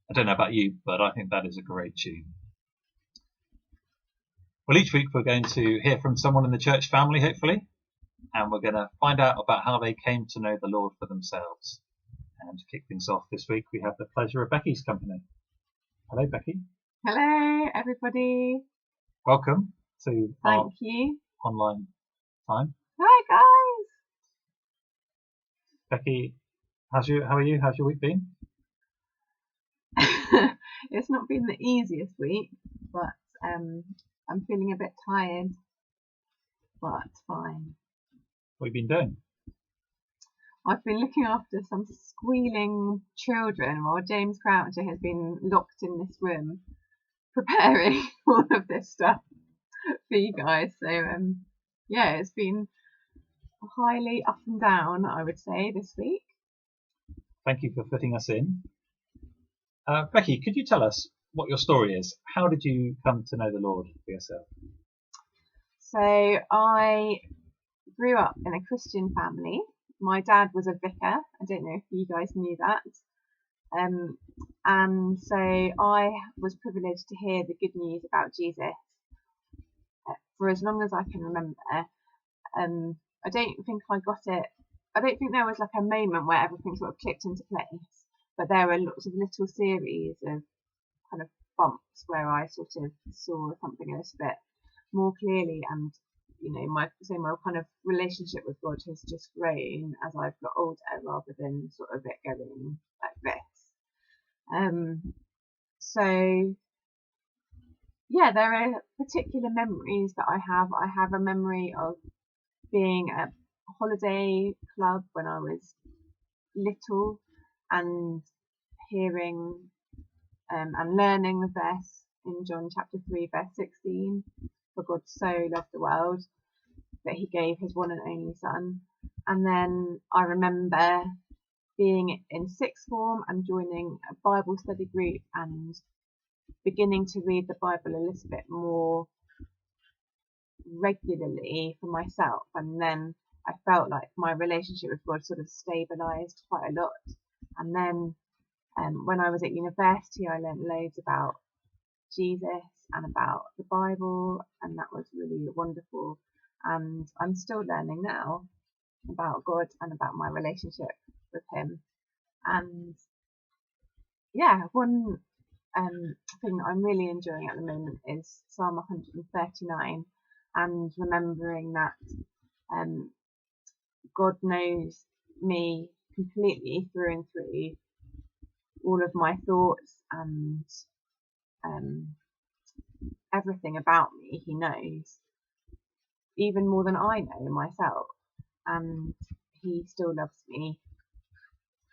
I don't know about you, but I think that is a great tune. Well, each week we're going to hear from someone in the church family, hopefully, and we're going to find out about how they came to know the Lord for themselves. And to kick things off this week, we have the pleasure of Becky's company. Hello, Becky. Hello, everybody. Welcome to Thank you. Online time. Hi, guys. Becky, how are you? How's your week been? It's not been the easiest week, but I'm feeling a bit tired, but fine. What have you been doing? I've been looking after some squealing children while James Croucher has been locked in this room preparing all of this stuff for you guys. So yeah, it's been highly up and down, I would say, this week. Thank you for fitting us in. Becky, could you tell us what your story is? How did you come to know the Lord for yourself? So I grew up in a Christian family. My dad was a vicar. I don't know if you guys knew that. And so I was privileged to hear the good news about Jesus for as long as I can remember. I don't think I got it. I don't think there was like a moment where everything sort of clicked into place, but there were lots of little series of kind of bumps where I sort of saw something a little bit more clearly, and you know, my kind of relationship with God has just grown as I've got older, rather than sort of it going like this. So yeah, there are particular memories that I have. I have a memory of being at a holiday club when I was little and hearing and learning the verse in John chapter 3 verse 16, for God so loved the world that he gave his one and only son. And then I remember being in sixth form and joining a Bible study group and beginning to read the Bible a little bit more regularly for myself, and then I felt like my relationship with God sort of stabilized quite a lot. And then when I was at university, I learned loads about Jesus and about the Bible, and that was really wonderful. And I'm still learning now about God and about my relationship with him. And yeah, one thing that I'm really enjoying at the moment is Psalm 139, and remembering that God knows me completely through and through, all of my thoughts and everything about me he knows, even more than I know myself, and he still loves me,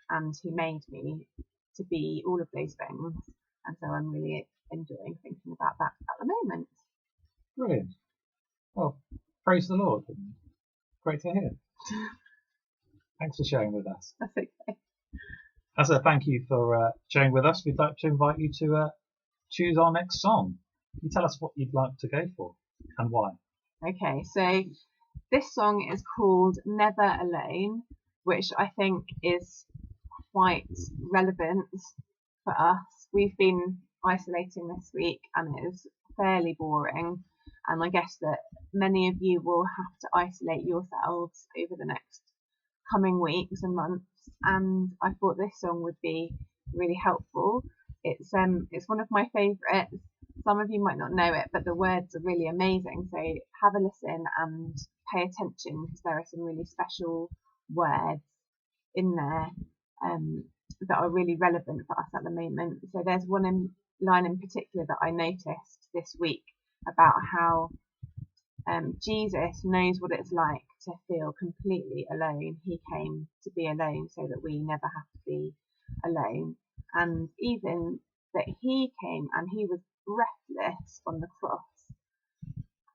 and he made me to be all of those things, and so I'm really enjoying thinking about that at the moment. Brilliant. Well, praise the Lord. Great to hear. Thanks for sharing with us. That's okay. As a thank you for sharing with us, we'd like to invite you to choose our next song. Can you tell us what you'd like to go for and why? Okay, so this song is called Never Alone, which I think is quite relevant for us. We've been isolating this week and it is fairly boring, and I guess that many of you will have to isolate yourselves over the next coming weeks and months, and I thought this song would be really helpful. It's one of my favourites. Some of you might not know it, but the words are really amazing, so have a listen and pay attention, because there are some really special words in there that are really relevant for us at the moment. So there's one line in particular that I noticed this week about how Jesus knows what it's like to feel completely alone. He came to be alone so that we never have to be alone. And even that he came and he was breathless on the cross,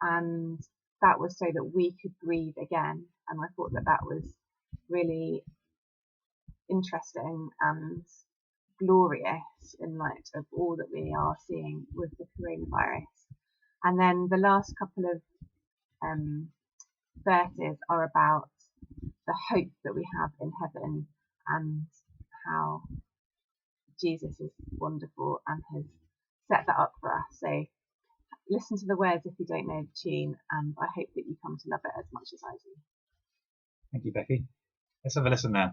and that was so that we could breathe again. And I thought that that was really interesting and glorious in light of all that we are seeing with the coronavirus. And then the last couple of verses are about the hope that we have in heaven, and how Jesus is wonderful and has set that up for us. So listen to the words if you don't know the tune, and I hope that you come to love it as much as I do. Thank you, Becky. Let's have a listen now.